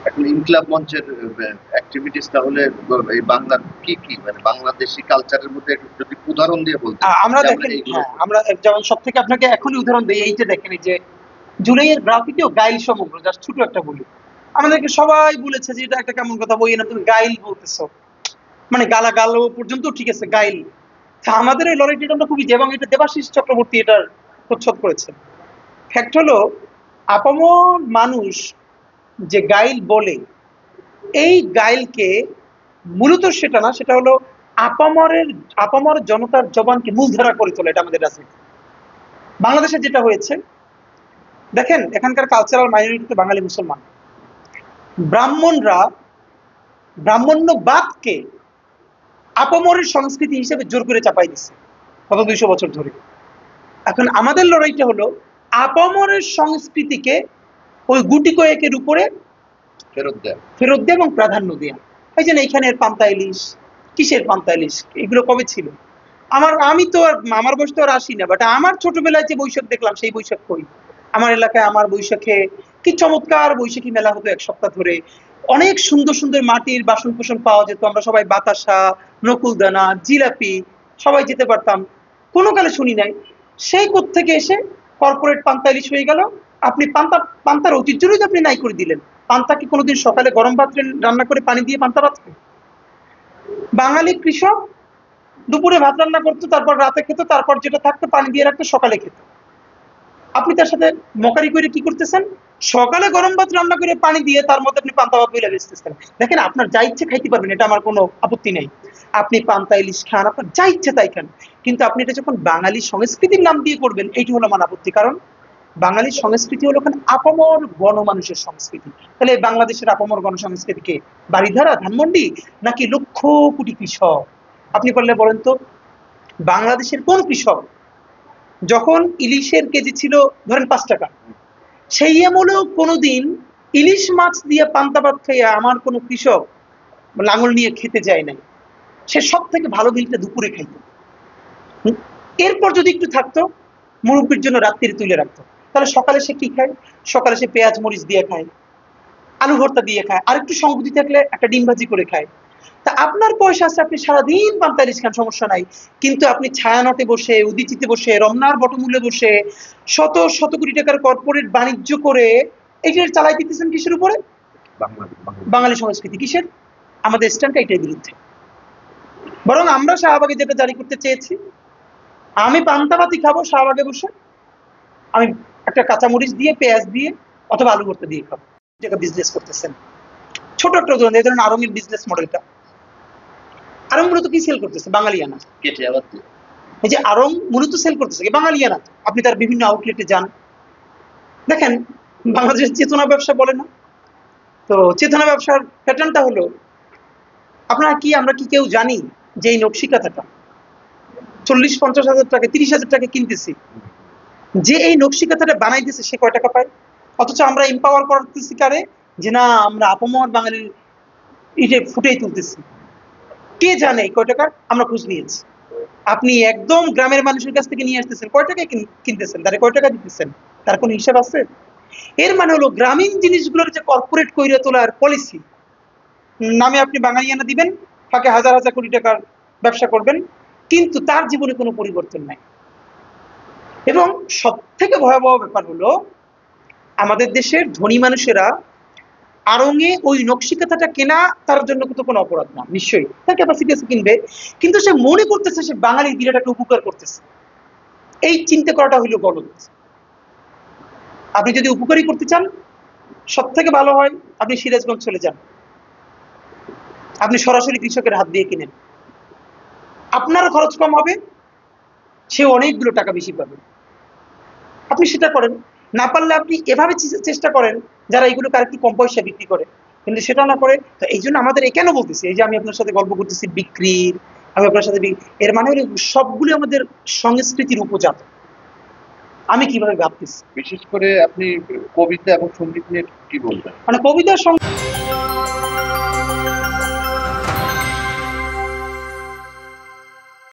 এখন ইনকিলাব মঞ্চের অ্যাক্টিভিটিস তাহলে এই বাংলার কি কি মানে বাংলাদেশি কালচারের মধ্যে যদি উদাহরণ দিয়ে বলতেন আমরা দেখেন, হ্যাঁ আমরা যেমন সব থেকে আপনাকে এখনই উদাহরণ দিই, এইটা দেখেন এই যে জুলাইয়ের গ্রাফিকেও গাইল সমগ্র, জাস্ট ছোট একটা বলি, আমাদেরকে সবাই বলেছে যে এটা একটা কেমন কথা, বই না তুমি গাইল বলতেছো, মানে গালা গালো পর্যন্ত ঠিক আছে, গাইল। আমাদের এই লড়াইটা আমরা খুবই, এবং এটা দেবাশিস চক্রবর্তী এটার প্রচ্ছদ করেছেন। ফ্যাক্ট হলো আপামর মানুষ যে গাইল বলে, এই গাইলকে মূলত সেটা না, সেটা হলো আপামর জনতার জবানকে মূলধারা করে তোলে। এটা আমাদের রাজনীতি। বাংলাদেশে যেটা হয়েছে দেখেন, এখানকার কালচারাল মাইনরিটি তো বাঙালি মুসলমান, ব্রাহ্মণরা ব্রাহ্মণ্যবাদকে আপামরের সংস্কৃতি হিসেবে জোর করে চাপাই দিচ্ছে গত 200 বছর ধরে। এখন আমাদের লড়াইটা হলো আপামরের সংস্কৃতিকে ওই গুটি কয়েকের উপরে ফেরত দেয়া এবং প্রাধান্য দেয়া। এই যে এইখানে পান্তা ইলিশ, কিসের পান্তা ইলিশ, এগুলো কবে ছিল? আমি তো আমার বয়স তো আর আসি না, বাট আমার ছোটবেলায় যে বৈশাখ দেখলাম সেই বৈশাখ কই? আমার এলাকায় আমার বৈশাখে কি চমৎকার বৈশাখী মেলা হতো 1 সপ্তাহ ধরে। অনেক সুন্দর সুন্দর মাটির বাসন কোসন পাওয়া যেত, আমরা সবাই বাতাসা, নকুলদানা, জিলাপি সবাই যেতে পারতাম। কোনো কালে শুনি নাই সেই কোত্থেকে এসে কর্পোরেট পান্তা ইলিশ হয়ে গেল। আপনি পান্তার ঐতিহ্যই আপনি নাই করে দিলেন। পান্তা কি কোনোদিন সকালে গরম ভাত রান্না করে পানি দিয়ে পান্তা ভাত খায়? বাঙালি কৃষক দুপুরে ভাত রান্না করতো, তারপর রাতে খেত, তারপর যেটা থাকতো পানি দিয়ে রাখতো, সকালে খেত। আপনি তার সাথে মকারি করে কি করতেছেন? সকালে গরম ভাত রান্না করে পানি দিয়ে তার মধ্যে আপনি পান্তা ভাত বইলা বেচতেছেন। দেখেন, আপনার যা ইচ্ছে খাইতে পারবেন, এটা আমার কোনো আপত্তি নেই। আপনি পান্তা ইলিশ খান, আপনার যা ইচ্ছে তাই খান, কিন্তু আপনি এটা যখন বাঙালি সংস্কৃতির নাম দিয়ে করবেন, এইটি হলো আমার আপত্তি। কারণ বাঙালি সংস্কৃতি হলো আপামর গণমানুষের সংস্কৃতি। তাহলে বাংলাদেশের আপামর গণসংস্কৃতিকে বাড়িধারা, ধানমন্ডি, নাকি লক্ষ কোটি কৃষক? আপনি বললে বলেন তো, বাংলাদেশের কোন কৃষক যখন ইলিশের কেজি ছিল ধরেন 5 টাকা, সেই আমলেও কোনোদিন ইলিশ মাছ দিয়ে পান্তা ভাত খাইয়া আমার কোনো কৃষক লাঙল নিয়ে খেতে যায় নাই? সে সব থেকে ভালো মিলটা দুপুরে খাইত। এরপর যদি একটু থাকতো, মুরব্বীর জন্য রাত্রিরে তুলে রাখতো। তাহলে সকালে সে কি খায়? সকালে সে পেঁয়াজ মরিচ দিয়ে খায়, আলু ভর্তা দিয়ে খায়, আর একটু সংগতি থাকলে একটা ডিম ভাজি করে খায়। তা আপনার পয়সা আছে, আপনি সারাদিন পান্তা ইলিশ খান, সমস্যা নাই। কিন্তু আপনি ছায়ানটে বসে, উদিচিতে বসে, রমনার বটমূলে বসে শত শত কোটি টাকার কর্পোরেট বাণিজ্য করে এইটার চালাই দিতেছেন কিসের উপরে? বাঙালি সংস্কৃতি। কিসের? আমাদের স্ট্যান্ডটা এটার বিরুদ্ধে। বরং আমরা শাহবাগে যেটা জারি করতে চেয়েছি, আমি পান্তা ভাতই খাবো শাহবাগে বসে, আমি একটা কাঁচামরিচ দিয়ে, পেঁয়াজ দিয়ে, অথবা আলু ভর্তা দিয়ে খাবো। যেটা বিজনেস করতেছেন, ছোট একটা উদাহরণ, এই ধরনের আরঙের বিজনেস মডেলটা। আরং মূলত কি সেল করতেছে? বাঙালিয়ানা। এই যে আরং মূলত সেল করতেছে কি? বাঙালিয়ানা। আপনি তার বিভিন্ন আউটলেটে যান, দেখেন বাংলাদেশের চেতনা ব্যবসা বলে না তো, চেতনা ব্যবসার প্যাটার্নটা হলো, আমরা কি কেউ জানি যে এই নকশি কাঁথাটা 40-50 হাজার টাকা, 30 হাজার টাকা কিনতেছি, যে এই নকশি কাঁথাটা বানাইতেছে সে কয় টাকা পায়? অথচ আমরা এম্পাওয়ার করতেছি কারে? যে না, আমরা আপামর বাঙালির ইটে ফুটেই তুলতেছি। কে জানে কয় টাকা? আমরা খোঁজ নিয়েছি। আপনি একদম গ্রামের মানুষের কাছ থেকে নিয়ে আসতেছেন, কয় টাকায় কিনতেছেন, তারে কয় টাকা দিতেছেন, তার কোনো হিসাব আছে? এর মানে হলো গ্রামীণ জিনিসগুলোর যে কর্পোরেট কইরা তোলার পলিসি নামে আপনি বাঙালিয়ানা দিবেন, ফাঁকে হাজার হাজার কোটি টাকার ব্যবসা করবেন, কিন্তু তার জীবনে কোনো পরিবর্তন নাই। এবং সব থেকে ভয়াবহ ব্যাপার হলো, আমাদের দেশের ধনী মানুষেরা আড়ঙে ওই নকশি কাঁথাটা কেনা তার জন্য কিন্তু কোনো অপরাধ না, নিশ্চয়ই তার ক্যাপাসিটি আছে কিনবে, কিন্তু সে মনে করতেছে সে বাঙালির বিরাট একটা উপকার করতেছে। এই চিন্তা করাটা হইল গলত। আপনি যদি উপকারী করতে চান, সব থেকে ভালো হয় আপনি সিরাজগঞ্জ চলে যান, আপনি সরাসরি কৃষকের হাত দিয়ে কিনেন, আপনার খরচ কম হবে, সে অনেকগুলো টাকা বেশি পাবে। আপনি সেটা করেন। না পারলে আপনি এভাবে চেষ্টা করেন যারা এগুলোকে আরেকটু কম পয়সা বিক্রি করে, কিন্তু সেটা না করে। তো এই জন্য আমাদের কেন বলতেছি, এই যে আমি আপনার সাথে গল্প করতেছি বিক্রির, আমি আপনার সাথে, এর মানে হলো সবগুলো আমাদের সংস্কৃতির উপজাত। আমি কিভাবে ভাবতেছি, বিশেষ করে আপনি কবিতা এবং সঙ্গীত নিয়ে কি বলবেন? মানে কবিতার